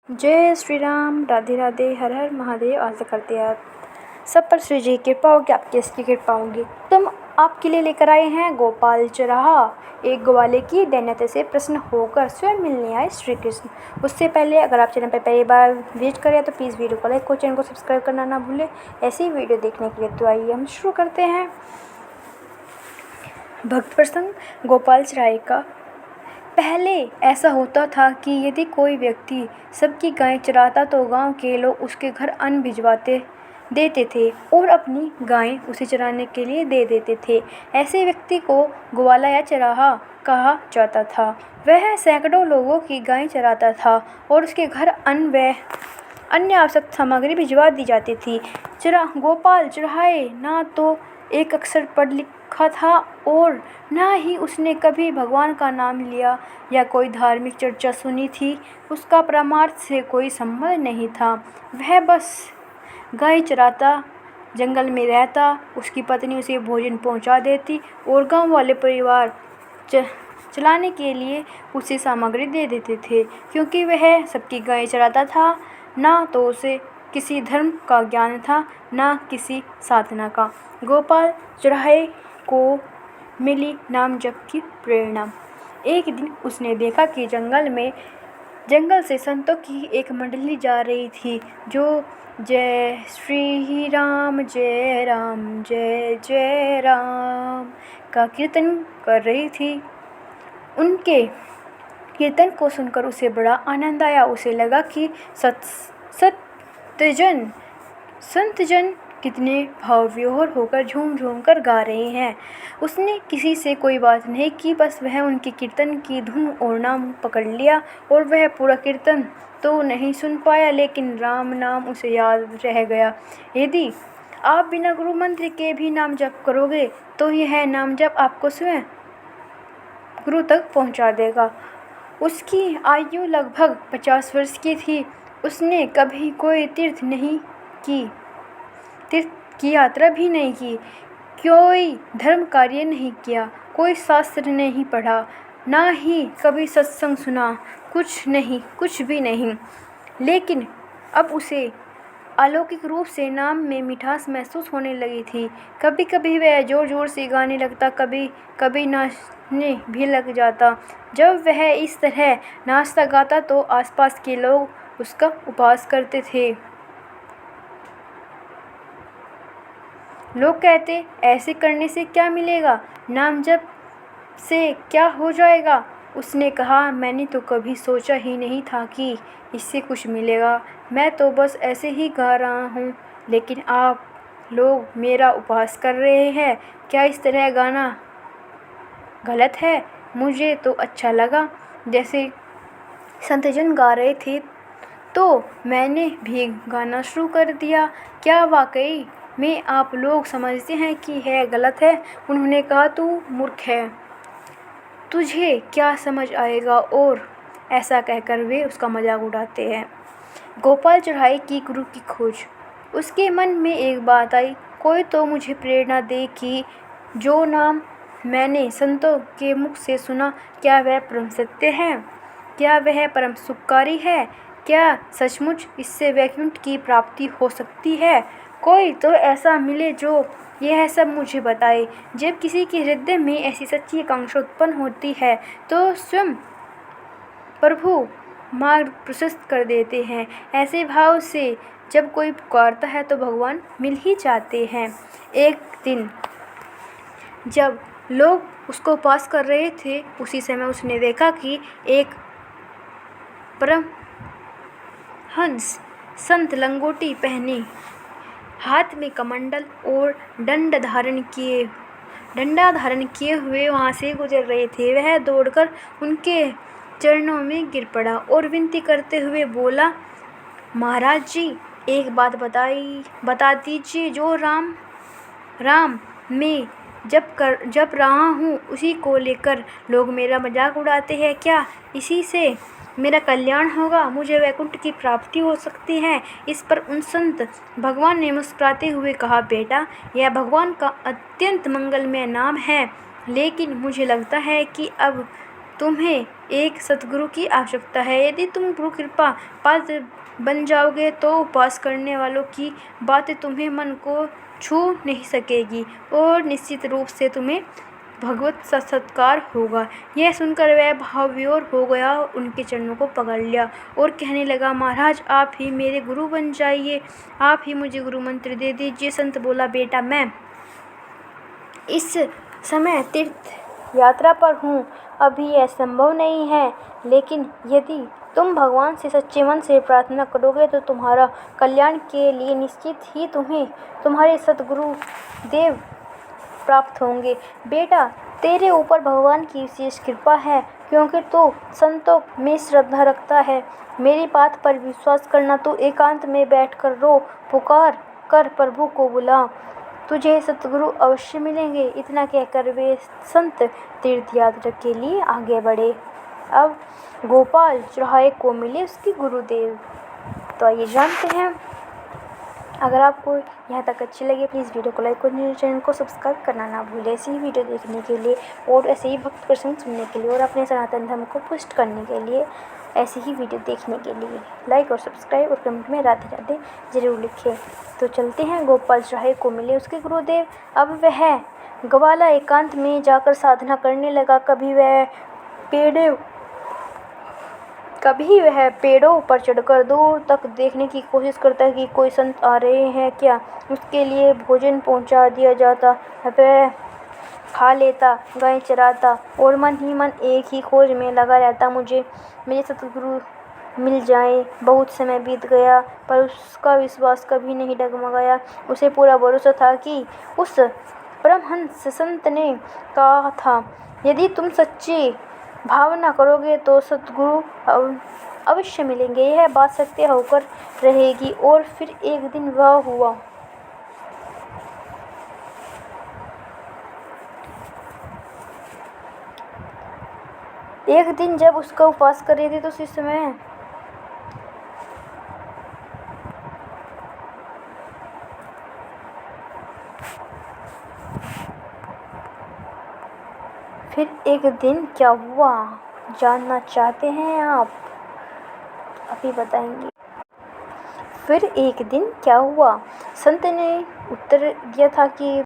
जय श्री राम, राधे राधे, हर हर महादेव। आशा करते हैं आप सब पर श्री जी की कृपा होगी, आपकी इसकी कृपा होगी। तुम आपके लिए लेकर आए हैं गोपाल चौराहा। एक ग्वाले की दैन्यता से प्रसन्न होकर स्वयं मिलने आए श्री कृष्ण। उससे पहले अगर आप चैनल पर पहली बार विजिट करें तो प्लीज़ वीडियो को लाइक और चैनल को सब्सक्राइब करना ना भूलें। ऐसी वीडियो देखने के लिए तो आइए हम शुरू करते हैं। भक्त प्रसंग गोपाल चौराहे का। पहले ऐसा होता था कि यदि कोई व्यक्ति सबकी गायें चराता तो गांव के लोग उसके घर अन्न भिजवाते देते थे और अपनी गायें उसे चराने के लिए दे देते थे। ऐसे व्यक्ति को ग्वाला या चराहा कहा जाता था। वह सैकड़ों लोगों की गायें चराता था और उसके घर अन्न व अन्य आवश्यक सामग्री भिजवा दी जाती थी। गोपाल चौराहे ना तो एक अक्षर पढ़ लिखा था और ना ही उसने कभी भगवान का नाम लिया या कोई धार्मिक चर्चा सुनी थी। उसका परमार्थ से कोई संबंध नहीं था। वह बस गाय चराता, जंगल में रहता, उसकी पत्नी उसे भोजन पहुंचा देती और गांव वाले परिवार चलाने के लिए उसे सामग्री दे देते थे। क्योंकि वह सबकी गाय चराता था, ना तो उसे किसी धर्म का ज्ञान था, ना किसी साधना का। गोपाल चौराहे को मिली नाम जप की प्रेरणा। एक दिन उसने देखा कि जंगल से संतों की एक मंडली जा रही थी जो जय श्री राम जय राम जय जय राम का कीर्तन कर रही थी। उनके कीर्तन को सुनकर उसे बड़ा आनंद आया। उसे लगा कि संतजन कितने भावविह्वल होकर झूम झूम कर गा रहे हैं। उसने किसी से कोई बात नहीं की, बस वह उनके कीर्तन की धुन और नाम पकड़ लिया। और वह पूरा कीर्तन तो नहीं सुन पाया, लेकिन राम नाम उसे याद रह गया। यदि आप बिना गुरु मंत्र के भी नाम जप करोगे तो यह नाम जप आपको स्वयं गुरु तक पहुंचा देगा। उसकी आयु लगभग 50 वर्ष की थी। उसने कभी कोई तीर्थ की यात्रा भी नहीं की, कोई धर्म कार्य नहीं किया, कोई शास्त्र नहीं पढ़ा, ना ही कभी सत्संग सुना, कुछ भी नहीं। लेकिन अब उसे अलौकिक रूप से नाम में मिठास महसूस होने लगी थी। कभी कभी वह जोर जोर से गाने लगता, कभी कभी नाचने भी लग जाता। जब वह इस तरह नाचता गाता तो आसपास के लोग उसका उपहास करते थे। लोग कहते, ऐसे करने से क्या मिलेगा, नाम जप से क्या हो जाएगा। उसने कहा, मैंने तो कभी सोचा ही नहीं था कि इससे कुछ मिलेगा। मैं तो बस ऐसे ही गा रहा हूँ, लेकिन आप लोग मेरा उपहास कर रहे हैं। क्या इस तरह गाना गलत है? मुझे तो अच्छा लगा। जैसे संतजन गा रहे थे तो मैंने भी गाना शुरू कर दिया। क्या वाकई में आप लोग समझते हैं कि यह गलत है? उन्होंने कहा, तू मूर्ख है, तुझे क्या समझ आएगा। और ऐसा कहकर वे उसका मजाक उड़ाते हैं। गोपाल चौराहे की गुरु की खोज। उसके मन में एक बात आई, कोई तो मुझे प्रेरणा दे कि जो नाम मैंने संतों के मुख से सुना, क्या वह परम सत्य है? क्या वह परम सुखकारी है? क्या सचमुच इससे वैकुंठ की प्राप्ति हो सकती है? कोई तो ऐसा मिले जो यह सब मुझे बताए। जब किसी के हृदय में ऐसी सच्ची आकांक्षा उत्पन्न होती है तो स्वयं प्रभु मार्ग प्रशस्त कर देते हैं। ऐसे भाव से जब कोई पुकारता है तो भगवान मिल ही जाते हैं। एक दिन जब लोग उसको पास कर रहे थे, उसी समय उसने देखा कि एक परमहंस संत लंगोटी पहने, हाथ में कमंडल और डंडा धारण किए हुए वहाँ से गुजर रहे थे। वह दौड़कर उनके चरणों में गिर पड़ा और विनती करते हुए बोला, महाराज जी, एक बात बता दीजिए। जो राम मैं जप रहा हूँ, उसी को लेकर लोग मेरा मजाक उड़ाते हैं। क्या इसी से मेरा कल्याण होगा? मुझे वैकुंठ की प्राप्ति हो सकती है? इस पर उन संत भगवान ने मुस्कुराते हुए कहा, बेटा, यह भगवान का अत्यंत मंगलमय नाम है, लेकिन मुझे लगता है कि अब तुम्हें एक सद्गुरु की आवश्यकता है। यदि तुम गुरु कृपा पात्र बन जाओगे तो उपवास करने वालों की बातें तुम्हें मन को छू नहीं सकेगी और निश्चित रूप से तुम्हें भगवत साक्षात्कार होगा। यह सुनकर वह भावविभोर हो गया और उनके चरणों को पकड़ लिया और कहने लगा, महाराज आप ही मेरे गुरु बन जाइए, आप ही मुझे गुरु मंत्र दे दीजिए। संत बोला, बेटा मैं इस समय तीर्थ यात्रा पर हूँ, अभी यह संभव नहीं है, लेकिन यदि तुम भगवान से सच्चे मन से प्रार्थना करोगे तो तुम्हारा कल्याण के लिए निश्चित ही तुम्हें तुम्हारे सद्गुरु देव प्राप्त होंगे। बेटा तेरे ऊपर भगवान की विशेष कृपा है क्योंकि तू संतों में श्रद्धा रखता है। मेरी बात पर विश्वास करना, तू एकांत में बैठकर रो पुकार कर प्रभु को बुला, तुझे सतगुरु अवश्य मिलेंगे। इतना कहकर वे संत तीर्थ यात्रा के लिए आगे बढ़े। अब गोपाल चौराहे को मिले उसके गुरुदेव। तो आइए जानते हैं। अगर आपको यहाँ तक अच्छी लगे प्लीज़ वीडियो को लाइक और चैनल को सब्सक्राइब करना ना भूलें। ऐसी ही वीडियो देखने के लिए और ऐसे ही भक्त प्रसंग सुनने के लिए और अपने सनातन धर्म को पुष्ट करने के लिए, ऐसी ही वीडियो देखने के लिए लाइक और सब्सक्राइब और कमेंट में राधे राधे जरूर लिखें। तो चलते हैं। गोपाल चौराहे को मिले उसके गुरुदेव। अब वह ग्वाला एकांत में जाकर साधना करने लगा। कभी वह पेड़ों पर चढ़कर दूर तक देखने की कोशिश करता कि कोई संत आ रहे हैं क्या। उसके लिए भोजन पहुंचा दिया जाता, वह खा लेता, गाय चराता और मन ही मन एक ही खोज में लगा रहता, मुझे मेरे सतगुरु मिल जाए। बहुत समय बीत गया पर उसका विश्वास कभी नहीं डगमगाया। उसे पूरा भरोसा था कि उस परमहंस संत ने कहा था, यदि तुम सच्ची भावना करोगे तो सतगुरु अवश्य मिलेंगे। यह बात सत्य होकर रहेगी। और फिर एक दिन वह हुआ। एक दिन जब उसका उपवास कर रहे थे तो उसी समय फिर एक दिन क्या हुआ जानना चाहते हैं आप? अभी बताएंगे। फिर एक दिन क्या हुआ? संत ने उत्तर दिया था कि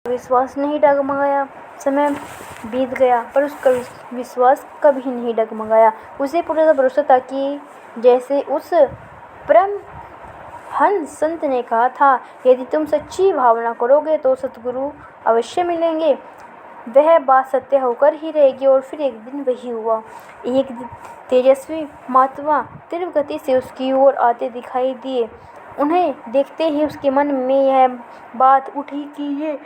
विश्वास नहीं डगमगाया। समय बीत गया पर उसका विश्वास कभी नहीं डगमगाया। उसे पूरा भरोसा था कि जैसे उस परम हंस संत ने कहा था, यदि तुम सच्ची भावना करोगे तो सतगुरु अवश्य मिलेंगे। वह बात सत्य होकर ही रहेगी। और फिर एक दिन वही हुआ। एक तेजस्वी महात्मा तीव्र गति से उसकी ओर आते दिखाई दिए। उन्हें देखते ही उसके मन में यह बात उठी कि ये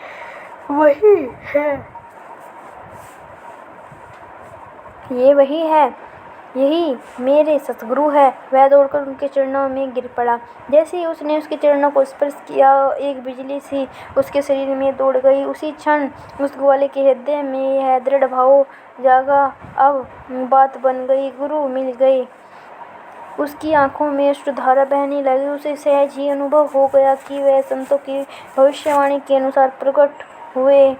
वही है, यही मेरे सतगुरु है। वह दौड़कर उनके चरणों में गिर पड़ा। जैसे ही उसने उसके चरणों को स्पर्श किया, एक बिजली सी उसके शरीर में दौड़ गई। उसी क्षण उस ग्वाले के हृदय में यह दृढ़ भाव जागा, अब बात बन गई, गुरु मिल गए। उसकी आंखों में अश्रुधारा बहने लगी। उसे सहज ही अनुभव हो गया कि वह संतों की भविष्यवाणी के अनुसार प्रकट हुए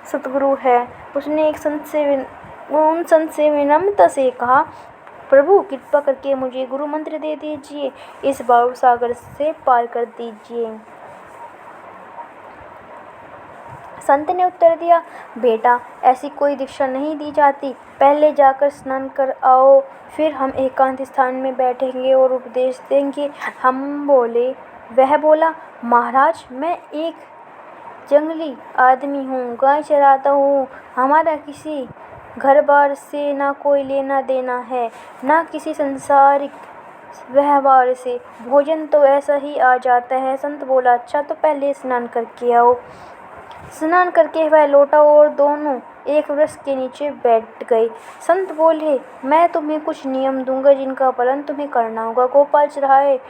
सतगुरु है। उसने उन संत से विनम्रता से कहा, प्रभु कृपा करके मुझे गुरु मंत्र दे दीजिए, इस भाव सागर से पार कर दीजिए। संत ने उत्तर दिया, बेटा ऐसी कोई दीक्षा नहीं दी जाती, पहले जाकर स्नान कर आओ, फिर हम एकांत स्थान में बैठेंगे और उपदेश देंगे। वह बोला, महाराज मैं एक जंगली आदमी हूँ, गाय चराता हूँ, हमारा किसी घर बार से ना कोई लेना देना है, ना किसी संसारिक व्यवहार से, भोजन तो ऐसा ही आ जाता है। संत बोला, अच्छा तो पहले स्नान करके आओ। स्नान करके वह लौटा और दोनों एक वृक्ष के नीचे बैठ गए। संत बोले, मैं तुम्हें कुछ नियम दूंगा जिनका पालन तुम्हें करना होगा। गोपाल चौराहे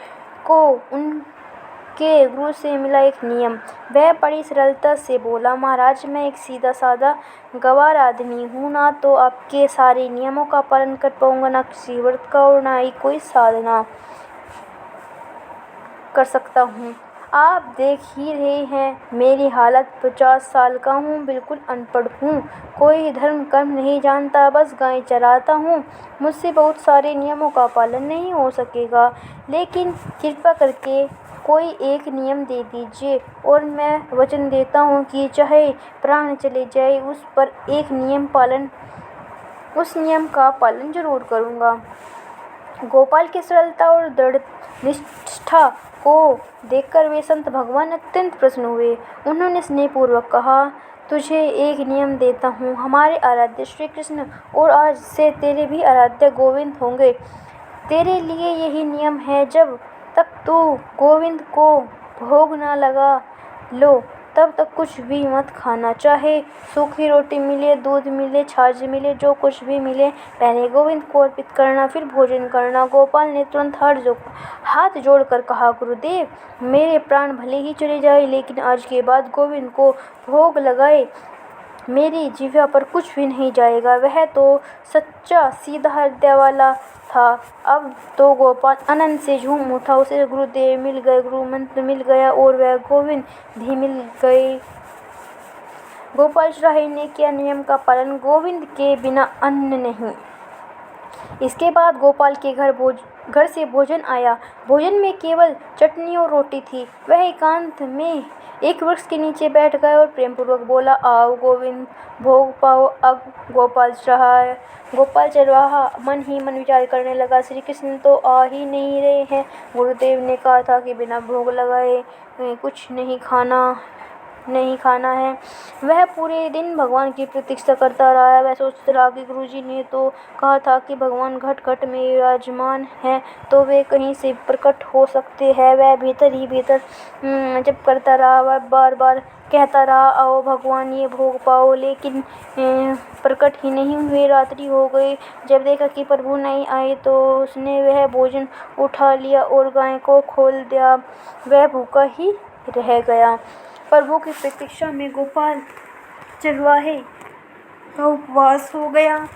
को उनके गुरु से मिला एक नियम। वह बड़ी सरलता से बोला, महाराज मैं एक सीधा साधा गंवार आदमी हूँ, ना तो आपके सारे नियमों का पालन कर पाऊंगा, ना किसी व्रत का और ना ही कोई साधना कर सकता हूँ। आप देख ही रहे हैं मेरी हालत, 50 साल का हूँ, बिल्कुल अनपढ़ हूँ, कोई धर्म कर्म नहीं जानता, बस गाय चराता हूँ। मुझसे बहुत सारे नियमों का पालन नहीं हो सकेगा, लेकिन कृपा करके कोई एक नियम दे दीजिए और मैं वचन देता हूँ कि चाहे प्राण चले जाए उस नियम का पालन जरूर करूँगा। गोपाल की सरलता और दृढ़ निष्ठा को देखकर वे संत भगवान अत्यंत प्रसन्न हुए। उन्होंने स्नेहपूर्वक कहा, तुझे एक नियम देता हूँ, हमारे आराध्य श्री कृष्ण और आज से तेरे भी आराध्य गोविंद होंगे। तेरे लिए यही नियम है, जब तक तू गोविंद को भोग न लगा लो तब तक कुछ भी मत खाना, चाहे सूखी रोटी मिले, दूध मिले, छाछ मिले, जो कुछ भी मिले, पहले गोविंद को अर्पित करना, फिर भोजन करना। गोपाल ने तुरंत हाथ जोड़कर कहा, गुरुदेव, मेरे प्राण भले ही चले जाए, लेकिन आज के बाद गोविंद को भोग लगाए मेरी जिह्वा पर कुछ भी नहीं जाएगा। वह तो सच्चा सीधा हृदय वाला था। अब तो गोपाल आनंद से झूम उठा। उसे गुरुदेव मिल गए, गुरु मंत्र मिल गया और वह गोविंद भी मिल गए। गोपाल चौराहे ने किया नियम का पालन, गोविंद के बिना अन्न नहीं। इसके बाद गोपाल के घर से भोजन आया। भोजन में केवल चटनी और रोटी थी। वह एकांत में एक वृक्ष के नीचे बैठ गया और प्रेमपूर्वक बोला, आओ गोविंद, भोग पाओ। अब गोपाल चरवाहा मन ही मन विचार करने लगा, श्री कृष्ण तो आ ही नहीं रहे हैं। गुरुदेव ने कहा था कि बिना भोग लगाए कुछ नहीं खाना है। वह पूरे दिन भगवान की प्रतीक्षा करता रहा। वह सोचता रहा कि गुरुजी ने तो कहा था कि भगवान घट घट में विराजमान है, तो वे कहीं से प्रकट हो सकते हैं। वह भीतर ही भीतर जप करता रहा। वह बार बार कहता रहा, आओ भगवान, ये भोग पाओ, लेकिन प्रकट ही नहीं हुए। रात्रि हो गई। जब देखा कि प्रभु नहीं आए तो उसने वह भोजन उठा लिया और गाय को खोल दिया। वह भूखा ही रह गया। प्रभु की प्रतीक्षा में गोपाल चरवाहे का उपवास हो गया।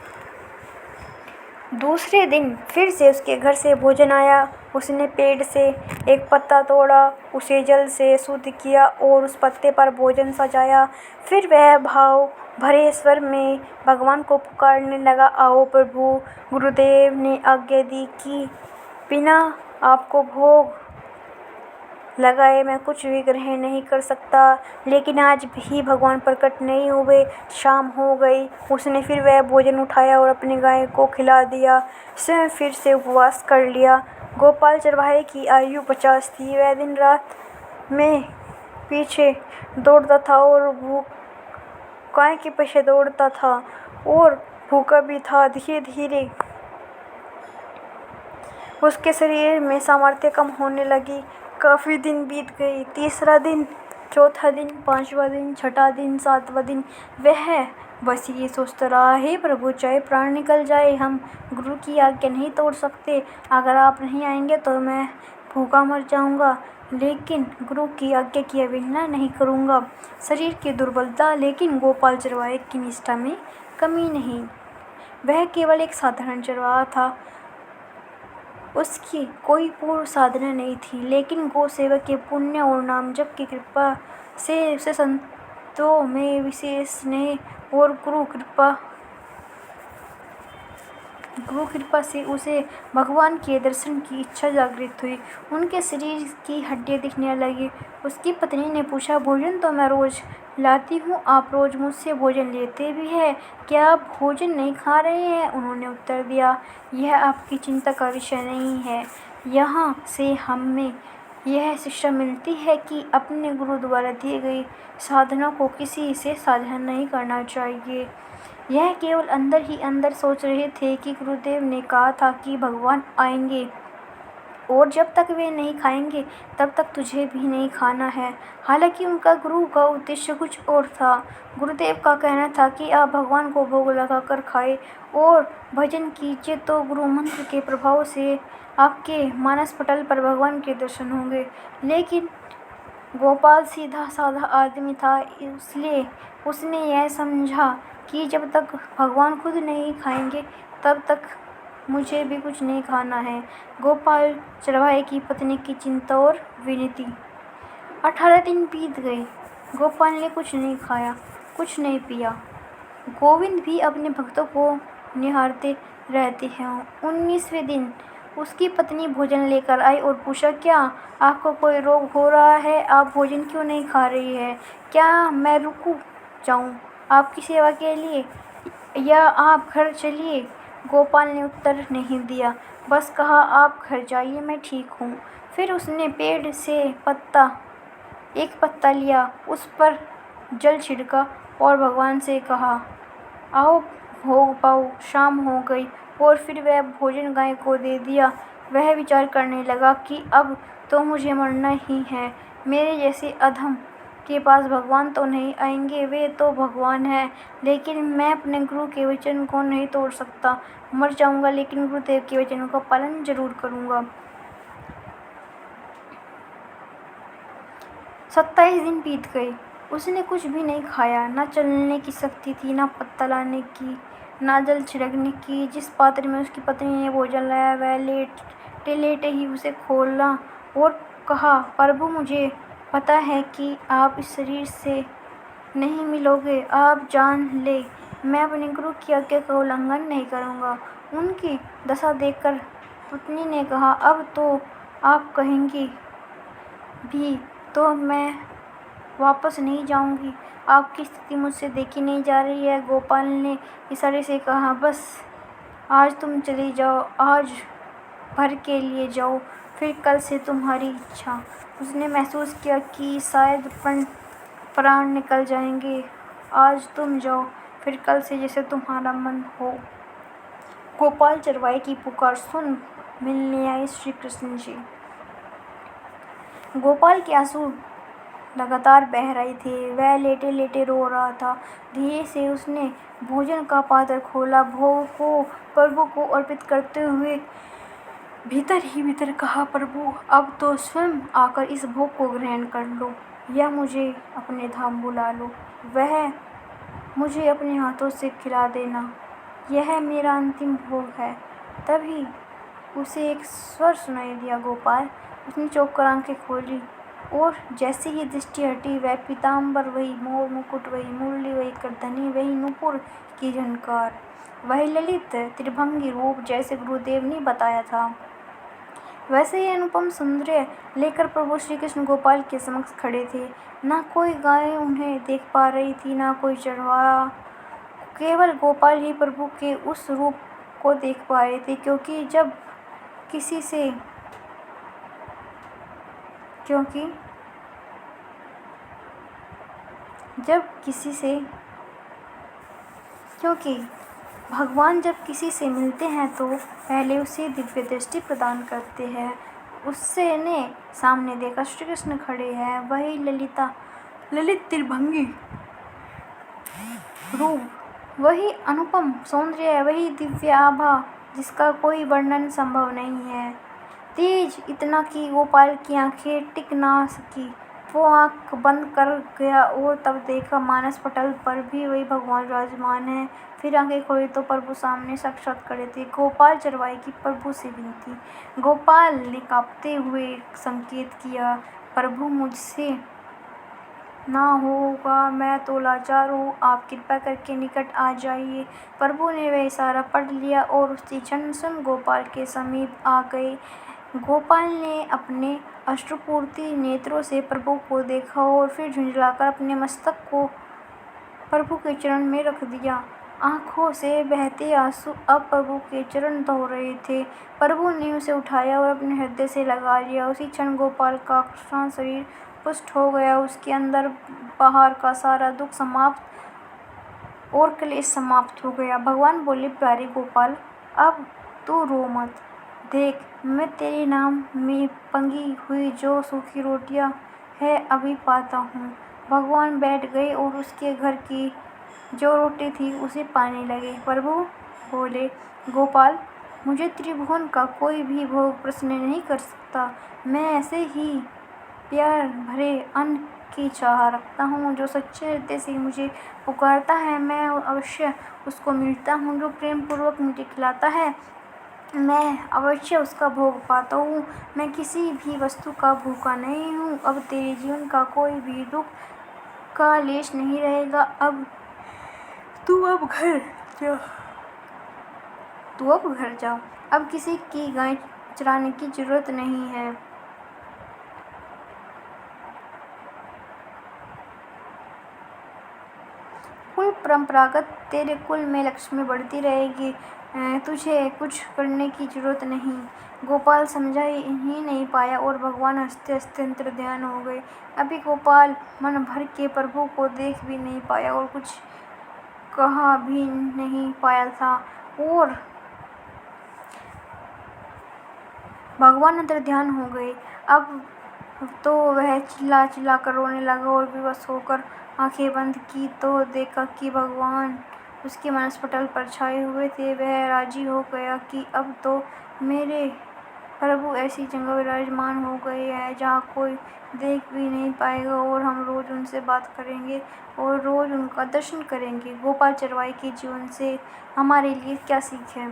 दूसरे दिन फिर से उसके घर से भोजन आया। उसने पेड़ से एक पत्ता तोड़ा, उसे जल से शुद्ध किया और उस पत्ते पर भोजन सजाया। फिर वह भाव भरे स्वर में भगवान को पुकारने लगा, आओ प्रभु। गुरुदेव ने आज्ञा दी कि बिना आपको भोग लगाए मैं कुछ भी ग्रहण नहीं कर सकता, लेकिन आज भी भगवान प्रकट नहीं हुए। शाम हो गई। उसने फिर वह भोजन उठाया और अपनी गाय को खिला दिया। स्वयं फिर से उपवास कर लिया। गोपाल चरवाहे की आयु 50 थी। वह दिन रात में पीछे दौड़ता था और गाय के पीछे दौड़ता था और भूखा भी था। धीरे धीरे उसके शरीर में सामर्थ्य कम होने लगी। काफ़ी दिन बीत गए। तीसरा दिन, चौथा दिन, 5वां दिन, 6वां दिन, 7वां दिन। वह बस ये सोचता रहा, हे प्रभु, चाहे प्राण निकल जाए, हम गुरु की आज्ञा नहीं तोड़ सकते। अगर आप नहीं आएंगे तो मैं भूखा मर जाऊंगा, लेकिन गुरु की आज्ञा की अवहेलना नहीं करूंगा। शरीर की दुर्बलता, लेकिन गोपाल चरवाहे की निष्ठा में कमी नहीं। वह केवल एक साधारण चरवाहा था। उसकी कोई पूर्व साधना नहीं थी, लेकिन गौ सेवा के पुण्य और नाम जप की कृपा से उसे संतों में विशेष स्नेह और गुरु कृपा से उसे भगवान के दर्शन की इच्छा जागृत हुई। उनके शरीर की हड्डियां दिखने लगी। उसकी पत्नी ने पूछा, भोजन तो मैं रोज लाती हूँ, आप रोज मुझसे भोजन लेते भी हैं, क्या आप भोजन नहीं खा रहे हैं? उन्होंने उत्तर दिया, यह आपकी चिंता का विषय नहीं है। यहाँ से हमें यह शिक्षा मिलती है कि अपने गुरु द्वारा दिए गई साधना को किसी से साझा नहीं करना चाहिए। यह केवल अंदर ही अंदर सोच रहे थे कि गुरुदेव ने कहा था कि भगवान आएंगे और जब तक वे नहीं खाएंगे तब तक तुझे भी नहीं खाना है। हालांकि उनका गुरु का उद्देश्य कुछ और था। गुरुदेव का कहना था कि आप भगवान को भोग लगाकर खाए और भजन कीजिए तो गुरु मंत्र के प्रभाव से आपके मानस पटल पर भगवान के दर्शन होंगे। लेकिन गोपाल सीधा साधा आदमी था, इसलिए उसने यह समझा कि जब तक भगवान खुद नहीं खाएंगे तब तक मुझे भी कुछ नहीं खाना है। गोपाल चरवाहे की पत्नी की चिंता और विनती। 18 दिन बीत गए। गोपाल ने कुछ नहीं खाया, कुछ नहीं पिया। गोविंद भी अपने भक्तों को निहारते रहते हैं। 19वें दिन उसकी पत्नी भोजन लेकर आई और पूछा, क्या आपको कोई रोग हो रहा है? आप भोजन क्यों नहीं खा रही है? क्या मैं रुक जाऊं आपकी सेवा के लिए, या आप घर चलिए? गोपाल ने उत्तर नहीं दिया, बस कहा, आप घर जाइए, मैं ठीक हूँ। फिर उसने पेड़ से एक पत्ता लिया, उस पर जल छिड़का और भगवान से कहा, आओ भोग पाओ। शाम हो गई और फिर वह भोजन गाय को दे दिया। वह विचार करने लगा कि अब तो मुझे मरना ही है। मेरे जैसे अधम के पास भगवान तो नहीं आएंगे, वे तो भगवान हैं, लेकिन मैं अपने गुरु के वचन को नहीं तोड़ सकता। मर जाऊंगा लेकिन गुरुदेव के वचनों का पालन जरूर करूंगा। 27 दिन बीत गए। उसने कुछ भी नहीं खाया। ना चलने की शक्ति थी, ना पत्ता लाने की, ना जल छिड़कने की। जिस पात्र में उसकी पत्नी ने भोजन लाया, वह लेटे लेटे ही उसे खोला और कहा, प्रभु, मुझे पता है कि आप इस शरीर से नहीं मिलोगे। आप जान ले, मैं अपने गुरु की आज्ञा का उल्लंघन नहीं करूँगा। उनकी दशा देखकर पत्नी ने कहा, अब तो आप कहेंगी भी तो मैं वापस नहीं जाऊंगी। आपकी स्थिति मुझसे देखी नहीं जा रही है। गोपाल ने इशारे से कहा, बस आज तुम चली जाओ, आज भर के लिए जाओ, फिर कल से तुम्हारी इच्छा। उसने महसूस किया कि शायद प्राण निकल जाएंगे। आज तुम जाओ, फिर कल से जैसे तुम्हारा मन हो। गोपाल चरवाहे की पुकार सुन मिलने आए श्री कृष्ण जी। गोपाल के आंसू लगातार बह रहे थे। वह लेटे लेटे रो रहा था। धीरे से उसने भोजन का पात्र खोला, भोग को प्रभु को अर्पित करते हुए भीतर ही भीतर कहा, प्रभु, अब तो स्वयं आकर इस भोग को ग्रहण कर लो, या मुझे अपने धाम बुला लो। वह मुझे अपने हाथों से खिला देना, यह मेरा अंतिम भोग है। तभी उसे एक स्वर सुनाई दिया, गोपाल। उसने चौंक कर आंखें खोली और जैसे ही दृष्टि हटी, वह पीताम्बर वही, मोर मुकुट वही, मुरली वही, करधनी वही, नूपुर की झनकार वही, ललित त्रिभंगी रूप जैसे गुरुदेव ने बताया था, वैसे ही अनुपम सौंदर्य लेकर प्रभु श्री कृष्ण गोपाल के समक्ष खड़े थे। ना कोई गाय उन्हें देख पा रही थी, ना कोई चरवाहा। केवल गोपाल ही प्रभु के उस रूप को देख पा रहे थे, क्योंकि जब किसी से क्योंकि भगवान जब किसी से मिलते हैं तो पहले उसे दिव्य दृष्टि प्रदान करते हैं। उससे ने सामने देखा, श्री कृष्ण खड़े हैं, वही ललित त्रिभंगी रूप, वही अनुपम सौंदर्य, वही दिव्य आभा जिसका कोई वर्णन संभव नहीं है। तेज इतना कि गोपाल की आंखें टिक ना सकी। वो आंख बंद कर गया और तब देखा, मानस पटल पर भी वही भगवान विराजमान है। फिर आंखें खोली तो प्रभु सामने साक्षात खड़े थे। गोपाल चरवाहे की प्रभु से विनती। गोपाल ने कांपते हुए संकेत किया, प्रभु, मुझसे ना होगा, मैं तो लाचार हूँ, आप कृपा करके निकट आ जाइए। प्रभु ने वह इशारा पढ़ लिया और उसी क्षण स्वयं गोपाल के समीप आ गए। गोपाल ने अपने अश्रुपूर्ति नेत्रों से प्रभु को देखा और फिर झुंझलाकर अपने मस्तक को प्रभु के चरण में रख दिया। आंखों से बहते आंसू अब प्रभु के चरण धो रहे थे। प्रभु ने उसे उठाया और अपने हृदय से लगा लिया। उसी क्षण गोपाल का कृष्ण शरीर पुष्ट हो गया। उसके अंदर बाहर का सारा दुख समाप्त और क्लेश समाप्त हो गया। भगवान बोले, प्यारे गोपाल, अब तू रो मत। देख, मैं तेरे नाम में पंगी हुई जो सूखी रोटियां है अभी पाता हूँ। भगवान बैठ गए और उसके घर की जो रोटी थी उसे पाने लगे। प्रभु बोले, गोपाल, मुझे त्रिभुवन का कोई भी भोग प्रश्न नहीं कर सकता। मैं ऐसे ही प्यार भरे अन्न की चाह रखता हूँ। जो सच्चे हृदय से मुझे पुकारता है, मैं अवश्य उसको मिलता हूँ। जो प्रेम पूर्वक मुझे खिलाता है, मैं अवश्य उसका भोग पाता हूँ। मैं किसी भी वस्तु का भूखा नहीं हूँ। अब तेरे जीवन का कोई भी दुख का लेश नहीं रहेगा। अब तू अब घर जा तू अब घर जा। अब किसी की गाय चराने की जरूरत नहीं है। कुल परंपरागत तेरे कुल में लक्ष्मी बढ़ती रहेगी। तुझे कुछ करने की जरूरत नहीं। गोपाल समझा ही नहीं पाया और भगवान हंसते हंसते अंतर्ध्यान हो गए। अभी गोपाल मन भर के प्रभु को देख भी नहीं पाया और कुछ कहा भी नहीं पाया था और भगवान अंतर्ध्यान हो गए। अब तो वह चिल्ला चिल्ला कर रोने लगा और विवश होकर आंखें बंद की तो देखा कि भगवान उसके मनस्पटल पर छाए हुए थे। वह राजी हो गया कि अब तो मेरे प्रभु ऐसी जगह विराजमान हो गए हैं जहाँ कोई देख भी नहीं पाएगा और हम रोज उनसे बात करेंगे और रोज उनका दर्शन करेंगे। गोपाल चरवाहे के जीवन से हमारे लिए क्या सीख है?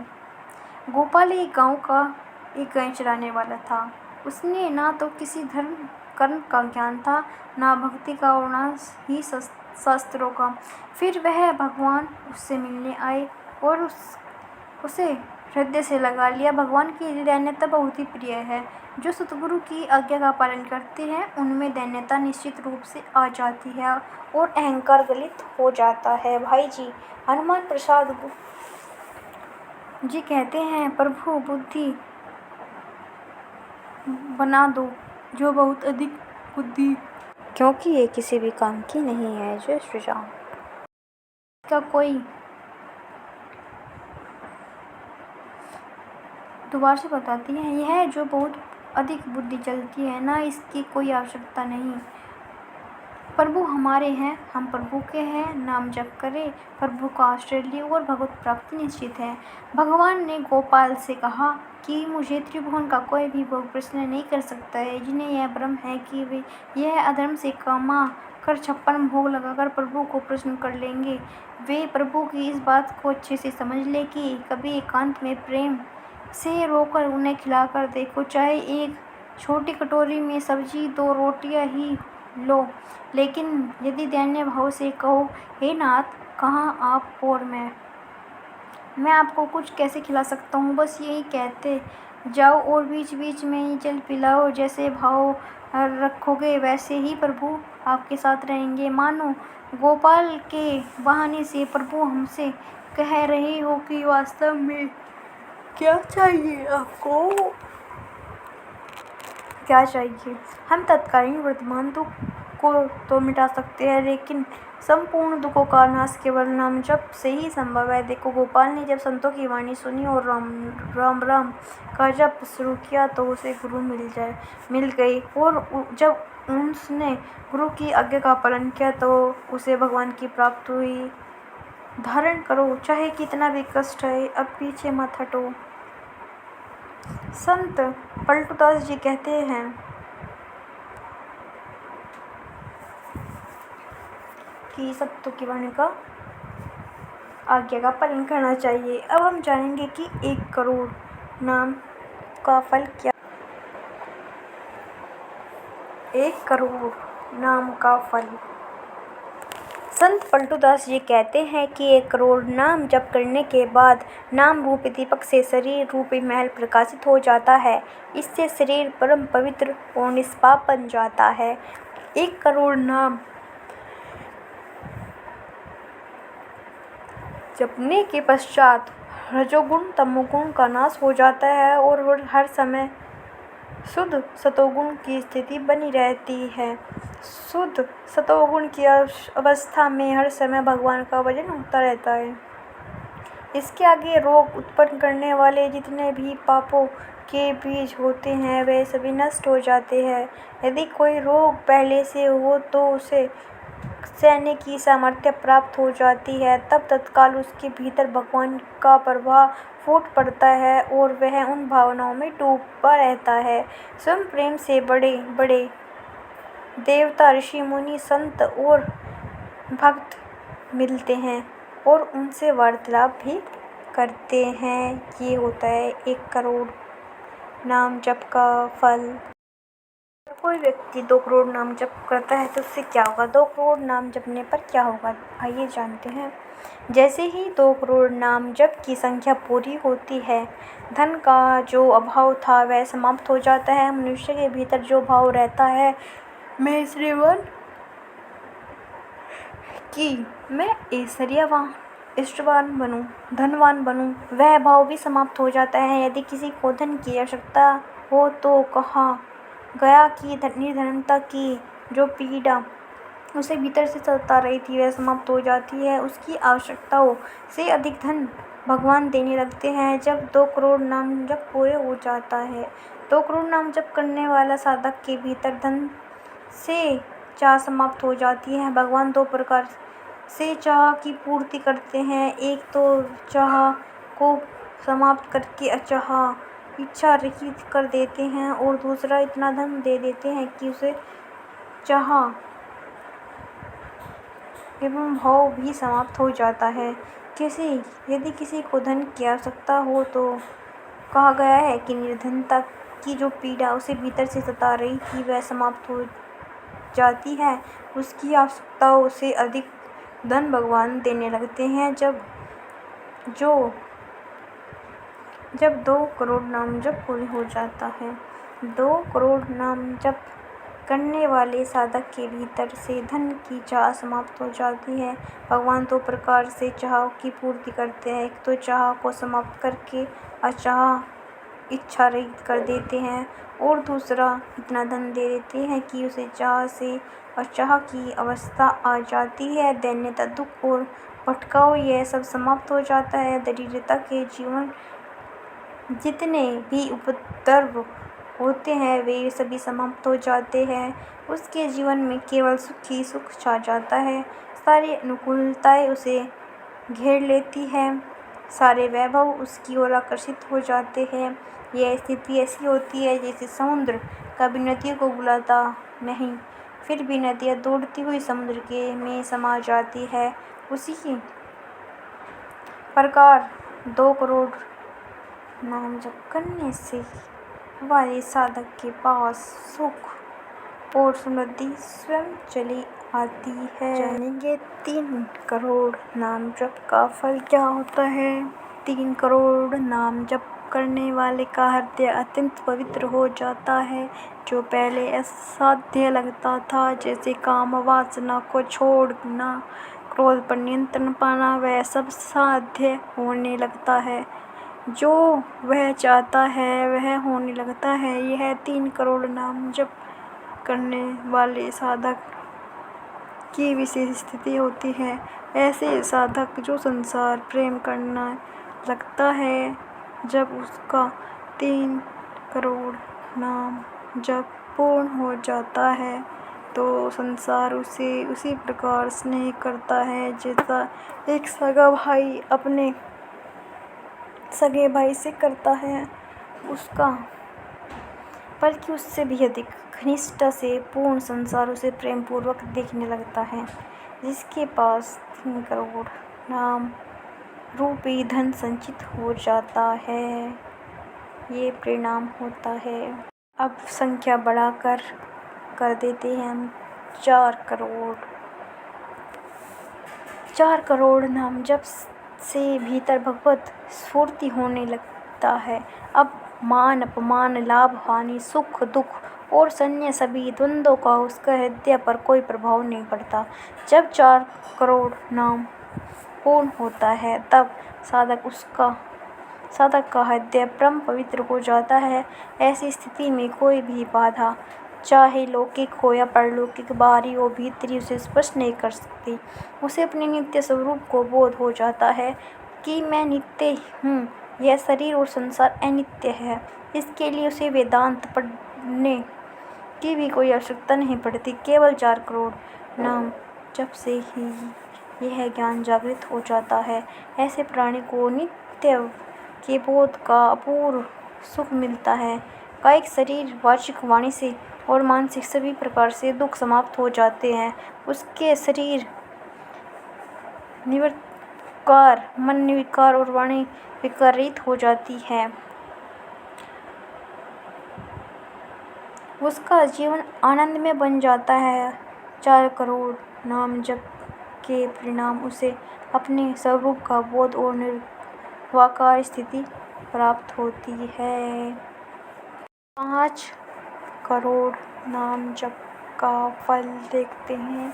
गोपाल एक गांव का एक गाय चराने वाला था। उसने ना तो किसी धर्म कर्म का ज्ञान था, ना भक्ति का और ना ही शास्त्रों का। फिर वह भगवान उससे मिलने आए और उसे हृदय से लगा लिया। भगवान की दैन्यता बहुत ही प्रिय है। जो सतगुरु की आज्ञा का पालन करते हैं उनमें दैन्यता निश्चित रूप से आ जाती है और अहंकार गलित हो जाता है। भाई जी हनुमान प्रसाद जी कहते हैं, प्रभु बुद्धि बना दो जो बहुत अधिक बुद्धि, क्योंकि ये किसी भी काम की नहीं है। जय श्री राम। का कोई दोबारा से बताती है, यह जो बहुत अधिक बुद्धि चलती है ना, इसकी कोई आवश्यकता नहीं। प्रभु हमारे हैं, हम प्रभु के हैं। नाम जप करें, प्रभु का आश्रय लिए और भगवत प्राप्ति निश्चित है। भगवान ने गोपाल से कहा कि मुझे त्रिभुवन का कोई भी भोग प्रश्न नहीं कर सकता है। जिन्हें यह भ्रम है कि वे यह अधर्म से कमा कर 56 भोग लगाकर प्रभु को प्रसन्न कर लेंगे, वे प्रभु की इस बात को अच्छे से समझ ले कि कभी एकांत में प्रेम से रोकर उन्हें खिलाकर देखो। चाहे एक छोटी कटोरी में सब्जी 2 रोटियां ही लो, लेकिन यदि दैन्य भाव से कहो, हे नाथ कहाँ आप और मैं आपको कुछ कैसे खिला सकता हूँ, बस यही कहते जाओ और बीच बीच में ही जल पिलाओ। जैसे भाव रखोगे वैसे ही प्रभु आपके साथ रहेंगे। मानो गोपाल के बहाने से प्रभु हमसे कह रहे हो कि वास्तव में क्या चाहिए आपको, क्या चाहिए। हम तत्कालीन वर्तमान दुख को तो मिटा सकते हैं, लेकिन संपूर्ण दुखों का नाश केवल नाम जप से ही संभव है। देखो गोपाल ने जब संतों की वाणी सुनी और राम राम का जप शुरू किया तो उसे गुरु मिल गई और जब उसने गुरु की आज्ञा का पालन किया तो उसे भगवान की प्राप्ति हुई। धारण करो चाहे कितना भी कष्ट है, अब पीछे मत हटो। संत पलटूदास जी कहते हैं कि सत्यों की वाणी का आज्ञा का पालन करना चाहिए। अब हम जानेंगे कि 1 करोड़ नाम का फल क्या। 1 करोड़ नाम का फल। संत पलटूदास जी कहते हैं कि 1 करोड़ नाम जप करने के बाद नाम रूपी दीपक से शरीर रूपी महल प्रकाशित हो जाता है। इससे शरीर परम पवित्र और निष्पाप बन जाता है। 1 करोड़ नाम जपने के पश्चात रजोगुण तमोगुण का नाश हो जाता है और हर समय शुद्ध सतोगुण की स्थिति बनी रहती है। शुद्ध सतोगुण की अवस्था में हर समय भगवान का भजन होता रहता है। इसके आगे रोग उत्पन्न करने वाले जितने भी पापों के बीज होते हैं वे सभी नष्ट हो जाते हैं। यदि कोई रोग पहले से हो तो उसे सहने की सामर्थ्य प्राप्त हो जाती है। तब तत्काल उसके भीतर भगवान का प्रभाव फूट पड़ता है और वह उन भावनाओं में डूबा रहता है। स्वयं प्रेम से बड़े बड़े देवता ऋषि मुनि संत और भक्त मिलते हैं और उनसे वार्तालाप भी करते हैं। ये होता है 1 करोड़ नाम जप का फल। कोई व्यक्ति 2 करोड़ नाम जप करता है तो उससे क्या होगा? 2 करोड़ नाम जपने पर क्या होगा? आइए जानते हैं। जैसे ही 2 करोड़ नाम जप की संख्या पूरी होती है, धन का जो अभाव था वह समाप्त हो जाता है। मनुष्य के भीतर जो भाव रहता है, मैं ऐश्वर्यवान कि मैं ऐश्वर्यवान इष्टवान बनूं, धनवान बनूं, वह भाव भी समाप्त हो जाता है। यदि किसी को धन की आवश्यकता हो तो कहा गया कि निर्धनता की जो पीड़ा उसे भीतर से सता रही थी वह समाप्त हो जाती है। उसकी आवश्यकताओं से अधिक धन भगवान देने लगते हैं जब 2 करोड़ नाम जप पूरे हो जाता है। 2 करोड़ नाम जप करने वाला साधक के भीतर धन से चाह समाप्त हो जाती है। भगवान 2 प्रकार से चाह की पूर्ति करते हैं। एक तो चाह को समाप्त करके अचाह इच्छा रहित कर देते हैं और दूसरा इतना धन दे देते हैं कि उसे चाह एवं भाव भी समाप्त हो जाता है। यदि किसी को धन की आवश्यकता हो तो कहा गया है कि निर्धनता की जो पीड़ा उसे भीतर से सता रही थी वह समाप्त हो जाती है। उसकी आवश्यकताओं से अधिक धन भगवान देने लगते हैं जब 2 करोड़ नाम जप पूरी हो जाता है। 2 करोड़ नाम जप करने वाले साधक के भीतर से धन की चाह समाप्त हो जाती है। भगवान 2 प्रकार से चाह की पूर्ति करते हैं। एक तो चाह को समाप्त करके अचाह इच्छा रहित कर देते हैं और दूसरा इतना धन दे देते हैं कि उसे चाह से अचाह की अवस्था आ जाती है। दैन्यता, दुख और भटकाव यह सब समाप्त हो जाता है। दरिद्रता के जीवन जितने भी उपद्रव होते हैं वे सभी समाप्त हो जाते हैं। उसके जीवन में केवल सुख ही सुख छा जाता है। सारी अनुकूलताएं उसे घेर लेती हैं। सारे वैभव उसकी ओर आकर्षित हो जाते हैं। यह स्थिति ऐसी होती है जैसे समुद्र कभी नदियों को बुलाता नहीं, फिर भी नदियाँ दौड़ती हुई समुद्र के में समा जाती है। उसी प्रकार 2 करोड़ नाम जप करने से वाले साधक के पास सुख और समृद्धि स्वयं चली आती है। जानेंगे 3 करोड़ नाम जप का फल क्या होता है। 3 करोड़ नाम जप करने वाले का हृदय अत्यंत पवित्र हो जाता है। जो पहले असाध्य लगता था, जैसे काम वासना को छोड़ना, क्रोध पर नियंत्रण पाना, वह सब साध्य होने लगता है। जो वह चाहता है वह होने लगता है। यह 3 करोड़ नाम जप करने वाले साधक की विशेष स्थिति होती है। ऐसे साधक जो संसार प्रेम करना लगता है, जब उसका 3 करोड़ नाम जप पूर्ण हो जाता है तो संसार उसे उसी प्रकार स्नेह करता है जैसा एक सगा भाई अपने सगे भाई से करता है। उसका बल्कि उससे भी अधिक घनिष्ठता से पूर्ण संसार उसे प्रेम पूर्वक देखने लगता है। जिसके पास 3 करोड़ नाम रूपी धन संचित हो जाता है, ये परिणाम होता है। अब संख्या बढ़ाकर कर देते हैं हम 4 करोड़। 4 करोड़ नाम जप से भीतर भगवत स्फूर्ति होने लगता है। अब मान अपमान, लाभ हानि, सुख दुख और अन्य सभी द्वंद्वों का उसका हृदय पर कोई प्रभाव नहीं पड़ता। जब 4 करोड़ नाम पूर्ण होता है तब साधक का हृदय परम पवित्र हो जाता है। ऐसी स्थिति में कोई भी बाधा, चाहे लौकिक हो या परलौकिक, बाहरी हो भीतरी, उसे स्पर्श नहीं कर सकती। उसे अपने नित्य स्वरूप को बोध हो जाता है कि मैं नित्य हूँ, यह शरीर और संसार अनित्य है। इसके लिए उसे वेदांत पढ़ने की भी कोई आवश्यकता नहीं पड़ती। केवल 4 करोड़ नाम जप से ही यह ज्ञान जागृत हो जाता है। ऐसे प्राणी को नित्य के बोध का अपूर्व सुख मिलता है। कायिक शरीर, वाचिक वाणी से और मानसिक सभी प्रकार से दुख समाप्त हो जाते हैं। उसके शरीर विकार, मन विकार और वाणी विकारित हो जाती है। उसका जीवन आनंद में बन जाता है। 4 करोड़ नाम जप के परिणाम उसे अपने स्वरूप का बोध और निर्विकार स्थिति प्राप्त होती है। 5 करोड़ नाम जप का फल देखते हैं।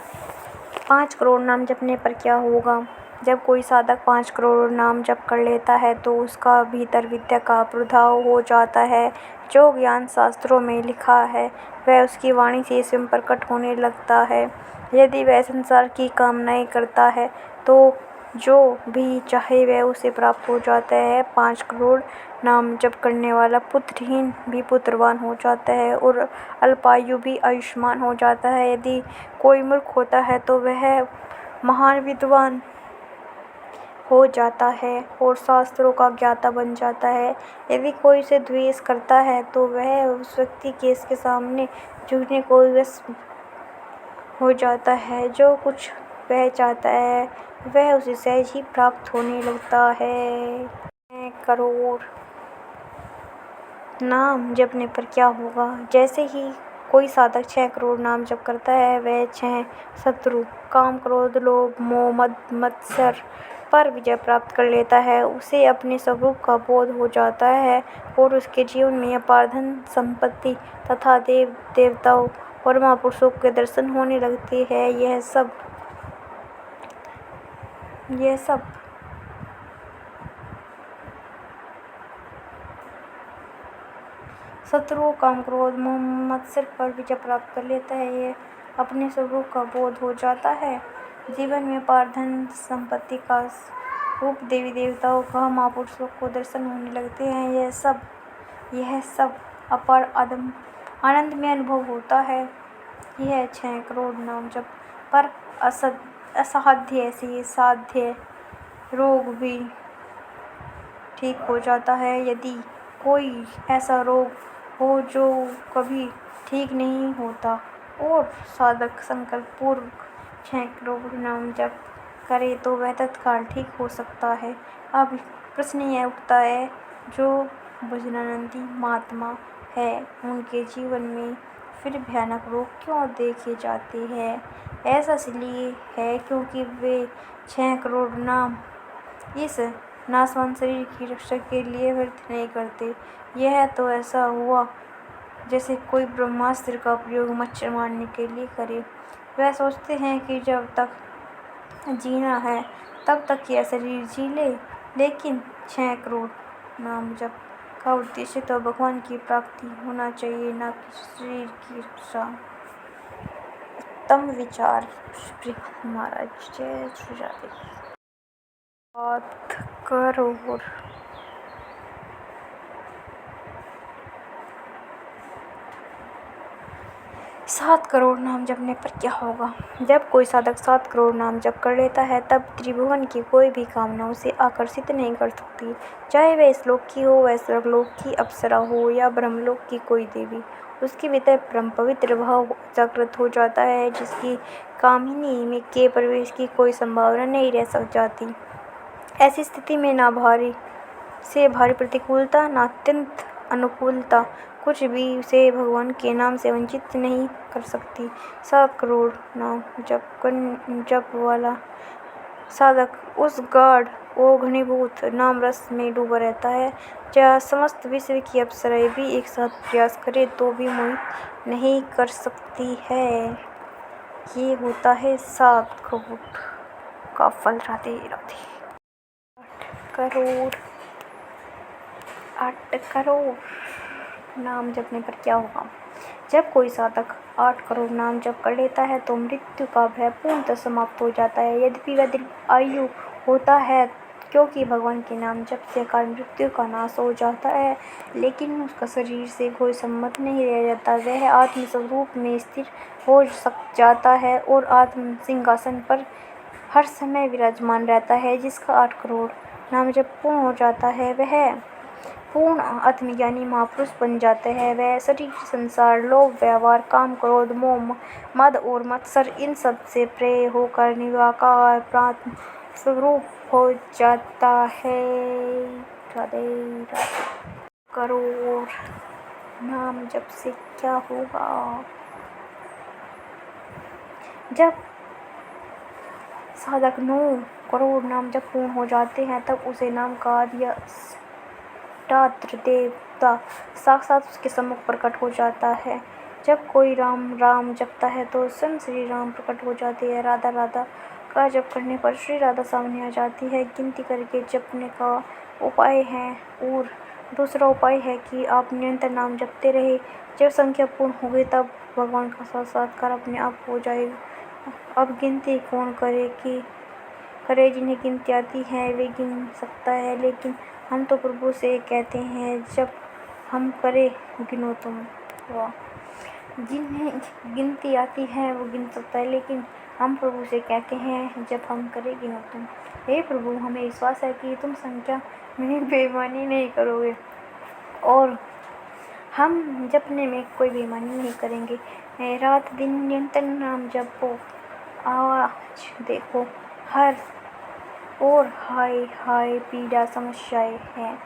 5 करोड़ नाम जपने पर क्या होगा? जब कोई साधक 5 करोड़ नाम जप कर लेता है तो उसका भीतर विद्या का प्रादुर्भाव हो जाता है। जो ज्ञान शास्त्रों में लिखा है वह उसकी वाणी से स्वयं प्रकट होने लगता है। यदि वह संसार की कामनाएं करता है तो जो भी चाहे वह उसे प्राप्त हो जाता है। 5 करोड़ नाम जप करने वाला पुत्रहीन भी पुत्रवान हो जाता है और अल्पायु भी आयुष्मान हो जाता है। यदि कोई मूर्ख होता है तो वह महान विद्वान हो जाता है और शास्त्रों का ज्ञाता बन जाता है। यदि कोई उसे द्वेष करता है तो वह उस व्यक्ति के इसके सामने झुकने को विवश हो जाता है। जो कुछ वह चाहता है वह उसे सहज ही प्राप्त होने लगता है। 6 करोड़ नाम जपने पर क्या होगा? जैसे ही कोई साधक 6 करोड़ नाम जप करता है वह 6 शत्रु काम, क्रोध, लोभ, मोह, मद, मत्सर पर विजय प्राप्त कर लेता है। उसे अपने स्वरूप का बोध हो जाता है और उसके जीवन में अपार धन संपत्ति तथा देव देवताओं और महापुरुषों के दर्शन होने लगते हैं। यह सब शत्रु काम, क्रोध, मोह, मत्सर पर विजय प्राप्त कर लेता है। यह अपने स्वरूप का बोध हो जाता है। जीवन में अपार धन संपत्ति का रूप, देवी देवताओं का, महापुरुषों को दर्शन होने लगते हैं। यह सब अपार आनंद में अनुभव होता है। यह 6 करोड़ नाम जप पर असाध्य से साध्य रोग भी ठीक हो जाता है। यदि कोई ऐसा रोग हो जो कभी ठीक नहीं होता और साधक संकल्प पूर्वक 6 करोड़ नाम जप करे तो वह तत्काल ठीक हो सकता है। अब प्रश्न यह उठता है, जो भजनानंदी महात्मा है उनके जीवन में फिर भयानक रोग क्यों देखे जाते हैं? ऐसा इसलिए है क्योंकि वे 6 करोड़ नाम इस नाशवान शरीर की रक्षा के लिए व्यर्थ नहीं करते। यह तो ऐसा हुआ जैसे कोई ब्रह्मास्त्र का प्रयोग मच्छर मारने के लिए करे। वह सोचते हैं कि जब तक जीना है तब तक यह शरीर जी ले, लेकिन 6 करोड़ नाम जप का उद्देश्य तो भगवान की प्राप्ति होना चाहिए, न कि शरीर की रक्षा। उत्तम विचार श्री महाराज। जय श्री राधे। 7 करोड़ 7 करोड़ नाम जपने पर क्या होगा? जब कोई साधक 7 करोड़ नाम जप कर लेता है तब त्रिभुवन की कोई भी कामना उसे आकर्षित नहीं कर सकती। चाहे वह इस लोक की हो, वह स्वर्गलोक की अप्सरा हो या ब्रह्मलोक की कोई देवी, उसके भीतर परम पवित्र भाव जागृत हो जाता है जिसकी कामिनी में के प्रवेश की कोई संभावना नहीं रह सक जाती। ऐसी स्थिति में ना भारी से भारी प्रतिकूलता, ना अत्यंत अनुकूलता कुछ भी उसे भगवान के नाम से वंचित नहीं कर सकती। 7 करोड़ नाम जप वाला साधक उस गाढ़ और घनीभूत नाम रस में डूबा रहता है जहाँ समस्त विश्व की अप्सराएं भी एक साथ प्रयास करें तो भी मोहित नहीं कर सकती है। ये होता है 7 करोड़ का फल। राधे राधे। 8 करोड़ नाम जपने पर क्या होगा? जब कोई साधक 8 करोड़ नाम जप कर लेता है तो मृत्यु का भय पूर्णतः समाप्त हो जाता है। यद्यपि वह दीर्घ आयु होता है क्योंकि भगवान के नाम जप से कारण मृत्यु का नाश हो जाता है, लेकिन उसका शरीर से कोई संबंध नहीं रह जाता। वह आत्म स्वरूप में स्थिर हो जाता है और आत्म सिंहासन पर हर समय विराजमान रहता है। जिसका 8 करोड़ नाम जप पूर्ण हो जाता है वह पूर्ण आत्मज्ञानी महापुरुष बन जाते हैं। वह शरीर, संसार, लोभ, व्यवहार, काम, क्रोध, मोह, मद और मत्सर इन सब से प्रेय होकर निर्विकार प्राण स्वरूप हो जाता है। राधे राधे। करोड़ नाम जप से क्या होगा? जब साधक 9 करोड़ नाम जब पूर्ण हो जाते हैं तब उसे नाम का अधिष्ठात्र देवता साक्षात उसके सम्मुख प्रकट हो जाता है। जब कोई राम राम जपता है तो स्वयं श्री राम प्रकट हो जाते हैं। राधा राधा का जप करने पर श्री राधा सामने आ जाती है। गिनती करके जपने का उपाय है और दूसरा उपाय है कि आप निरंतर नाम जपते रहे। जब संख्या पूर्ण हो गई तब भगवान का साक्षात्कार अपने आप हो जाएगा। अब गिनती कौन करे जिन्हें गिनती आती है वे गिन सकता है, लेकिन हम तो प्रभु से कहते हैं जब हम करें गिनो तुम। वाह! जिन्हें गिनती आती है वो गिन सकता है, लेकिन हम प्रभु से कहते हैं जब हम करें गिनो तुम। हे प्रभु, हमें विश्वास है कि तुम संख्या में बेईमानी नहीं करोगे और हम जपने में कोई बेईमानी नहीं करेंगे। रात दिन निरंतर नाम जपो। आज देखो हर और हाय हाय पीड़ा समस्याएं हैं।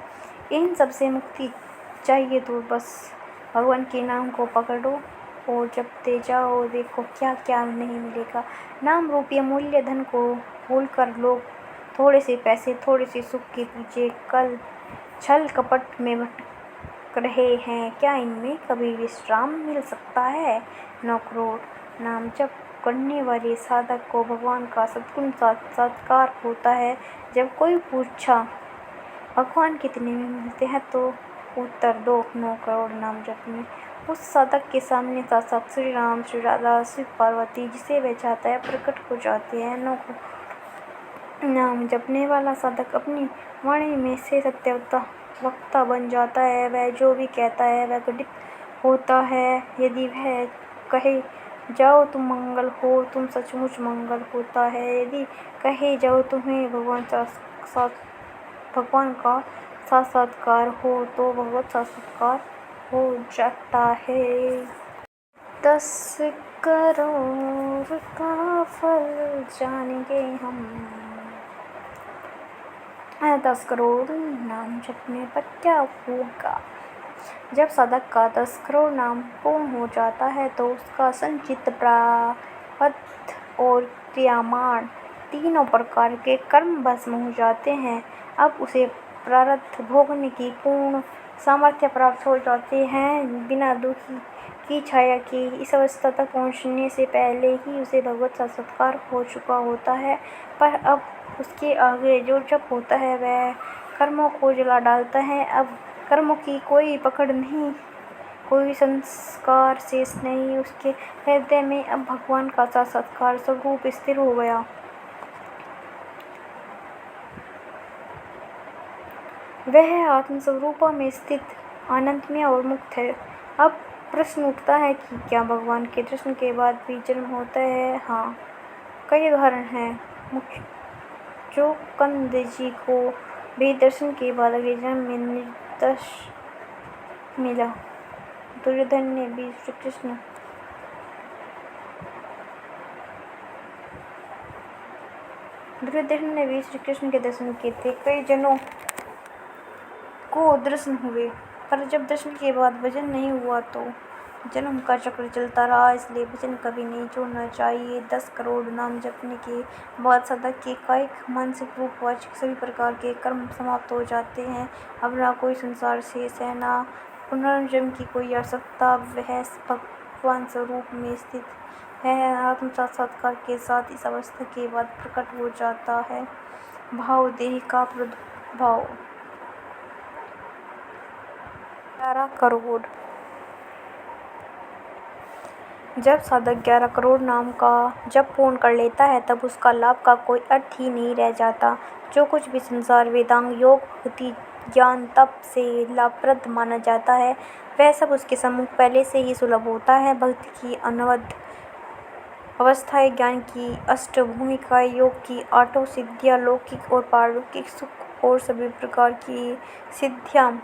इन सब से मुक्ति चाहिए तो बस भगवान के नाम को पकड़ो और जपते जाओ। देखो क्या क्या नहीं मिलेगा। नाम रूपी अमूल्य धन को भूलकर लोग थोड़े से पैसे थोड़े से सुख के पीछे कल छल कपट में भटक रहे हैं। क्या इनमें कभी विश्राम मिल सकता है? 9 करोड़ नाम जप करने वाले साधक को भगवान का सद्गुण साक्षात्कार होता है। जब कोई पूछा भगवान कितने में मिलते हैं तो उत्तर दो 9 करोड़ नाम जप में। उस साधक के सामने साक्षात श्री राम, श्री राधा, श्री पार्वती जिसे वह चाहता है प्रकट हो जाते हैं। 9 करोड़ नाम जपने वाला साधक अपनी वाणी में से सत्य वक्ता बन जाता है। वह जो भी कहता है वह घटित होता है। यदि वह कहे जाओ तुम मंगल हो, तुम सचमुच मंगल होता है। यदि कहे जाओ तुम्हें भगवान का साक्षात्कार हो तो भगवत साक्षात्कार हो जाता है। 10 करोड़ का फल जानेंगे हम। 10 करोड़ नाम जपने पर क्या होगा? जब साधक का 10 करोड़ नाम पूर्ण हो जाता है तो उसका संचित प्रारब्ध और क्रियामान तीनों प्रकार के कर्म भस्म हो जाते हैं। अब उसे प्रारब्ध भोगने की पूर्ण सामर्थ्य प्राप्त हो जाती है। बिना दुखी की छाया की इस अवस्था तक पहुँचने से पहले ही उसे भगवत साक्षात्कार हो चुका होता है। पर अब उसके आगे जो जप होता है वह कर्मों को जला डालता है। अब कर्मों की कोई पकड़ नहीं, कोई संस्कार शेष नहीं। उसके हृदय में अब भगवान का साक्षात्कार स्वरूप स्थिर हो गया। वह आत्मस्वरूप में स्थित आनंदमय और मुक्त है। अब प्रश्न उठता है कि क्या भगवान के दर्शन के बाद भी जन्म होता है? हाँ, कई उदाहरण हैं। मुचुकुंद जी को भी दर्शन के बाद अगले जन्म में निर्दोष मिला। दुर्योधन ने भी श्री कृष्ण के दर्शन किए थे। कई जनों को दर्शन हुए, पर जब दर्शन के बाद भजन नहीं हुआ तो जन्म का चक्र चलता रहा। इसलिए भजन कभी नहीं छोड़ना चाहिए। 10 करोड़ नाम जपने के बाद साधक के कायिक, मानसिक, रूपवाचिक सभी प्रकार के कर्म समाप्त हो जाते हैं। अब ना कोई संसार शेष है, ना पुनर्जन्म की कोई आवश्यकता। वह भगवान स्वरूप में स्थित है। आत्म साक्षात्कार के साथ इस अवस्था के बाद प्रकट हो जाता है भाव देह का प्रादुर्भाव। 11 करोड़ जब साधक 11 करोड़ नाम का जप पूर्ण कर लेता है तब उसका लाभ का कोई अर्थ ही नहीं रह जाता। जो कुछ भी संसार, वेदांग, योग, भक्ति, ज्ञान, तप से लाभप्रद माना जाता है वह सब उसके सम्मुख पहले से ही सुलभ होता है। भक्ति की अनवद्य अवस्थाएं, ज्ञान की अष्टभूमिकाएं, योग की 8 सिद्धियां, लौकिक और पारलौकिक सुख और सभी प्रकार की सिद्धियां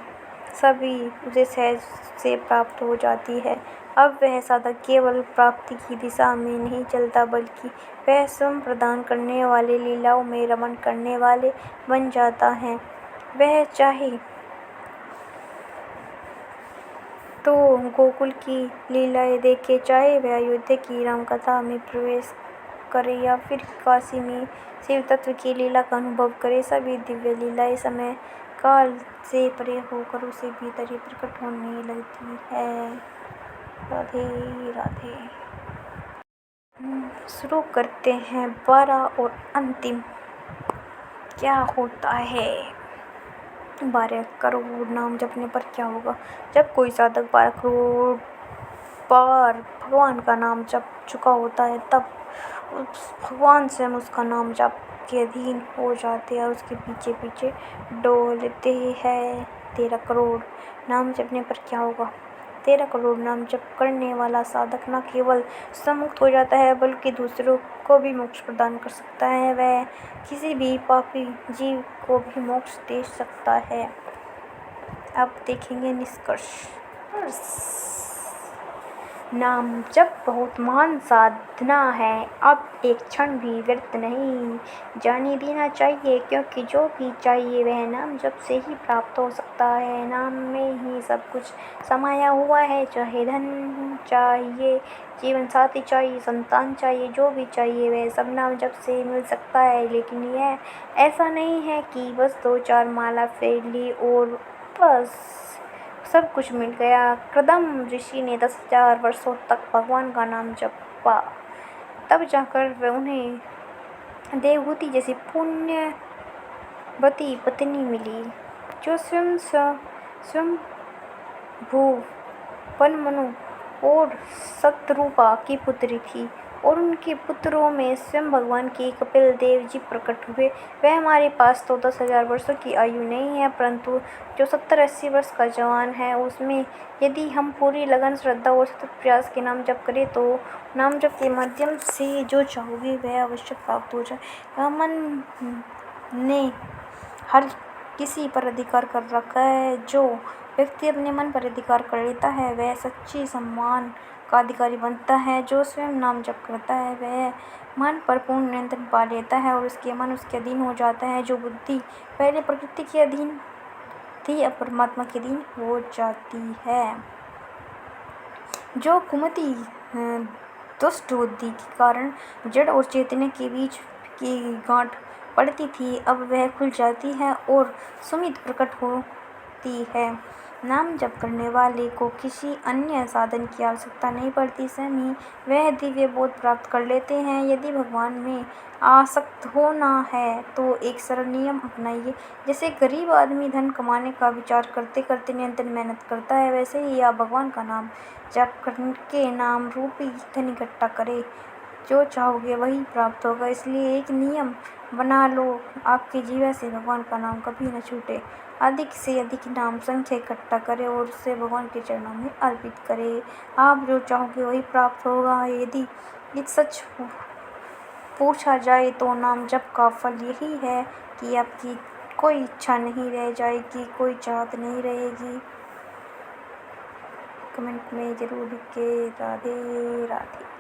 सभी उसे सहज से प्राप्त हो जाती है। अब वह साधक केवल प्राप्ति की दिशा में नहीं चलता, बल्कि वह स्वयं प्रदान करने वाले, लीलाओं में रमण करने वाले बन जाता है। वह चाहे तो गोकुल की लीलाएं देखे, चाहे वह अयोध्या की राम कथा में प्रवेश करे या फिर काशी में शिव तत्व की लीला का अनुभव करे, सभी दिव्य लीलाएं समय काल से परे होकर उसे भीतर ही प्रकट होने लगती है। राधे राधे। शुरू करते हैं 12 और अंतिम। क्या होता है 12 करोड़ नाम जपने पर क्या होगा? जब कोई साधक 12 करोड़ बार भगवान का नाम जप चुका होता है, तब उस भगवान स्वयं उसका नाम जप के अधीन हो जाते हैं और उसके पीछे पीछे डोलते हैं। 13 करोड़ नाम जपने पर क्या होगा? 13 करोड़ नाम जप करने वाला साधक न केवल स्वयं मुक्त हो जाता है, बल्कि दूसरों को भी मोक्ष प्रदान कर सकता है। वह किसी भी पापी जीव को भी मोक्ष दे सकता है। अब देखेंगे निष्कर्ष। नाम जप बहुत महान साधना है। अब एक क्षण भी व्यर्थ नहीं जाने देना चाहिए, क्योंकि जो भी चाहिए वह नाम जप से ही प्राप्त हो सकता है। नाम में ही सब कुछ समाया हुआ है। चाहे धन चाहिए, जीवन साथी चाहिए, संतान चाहिए, जो भी चाहिए वह सब नाम जप से मिल सकता है। लेकिन यह ऐसा नहीं है कि बस 2-4 माला फेर ली और बस सब कुछ मिल गया। कदम ऋषि ने 10,000 वर्षों तक भगवान का नाम जपा, तब जाकर वह उन्हें देवहूति जैसी पुण्यवती पत्नी मिली, जो स्वयं भू पनमनु और शतरूपा की पुत्री थी। और उनके पुत्रों में स्वयं भगवान के कपिल देव जी प्रकट हुए। वह हमारे पास तो 10,000 वर्षों की आयु नहीं है, परंतु जो 70-80 वर्ष का जवान है, उसमें यदि हम पूरी लगन, श्रद्धा और सतत प्रयास के नाम जप करें तो नाम जप के माध्यम से जो चाहोगे वह अवश्य प्राप्त हो जाएगा। मन ने हर किसी पर अधिकार कर रखा है। जो व्यक्ति अपने मन पर अधिकार कर लेता है वह सच्ची सम्मान का अधिकारी बनता है। जो स्वयं नाम जप करता है वह मन पर पूर्ण नियंत्रण पा लेता है और उसके मन उसके अधीन हो जाता है। जो बुद्धि पहले प्रकृति के अधीन थी, अब परमात्मा के अधीन हो जाती है। जो कुमति दुष्ट बुद्धि के कारण जड़ और चैतन्य के बीच की गांठ पड़ती थी, अब वह खुल जाती है और सुमित प्रकट होती है। नाम जप करने वाले को किसी अन्य साधन की आवश्यकता नहीं पड़ती, स्वयं ही वह दिव्य बोध प्राप्त कर लेते हैं। यदि भगवान में आसक्त होना है तो एक सरल नियम अपनाइए। जैसे गरीब आदमी धन कमाने का विचार करते करते निरंतर मेहनत करता है, वैसे ही आप भगवान का नाम जप करके नाम रूपी धन इकट्ठा करें। जो चाहोगे वही प्राप्त होगा। इसलिए एक नियम बना लो, आपके जीवन से भगवान का नाम कभी न छूटे। अधिक से अधिक नाम संख्या इकट्ठा करें और उसे भगवान के चरणों में अर्पित करें। आप जो चाहोगे वही प्राप्त होगा। यदि ये सच पूछा जाए तो नाम जप का फल यही है कि आपकी कोई इच्छा नहीं रह जाएगी, कोई चाहत नहीं रहेगी। कमेंट में जरूर लिख के राधे राधे।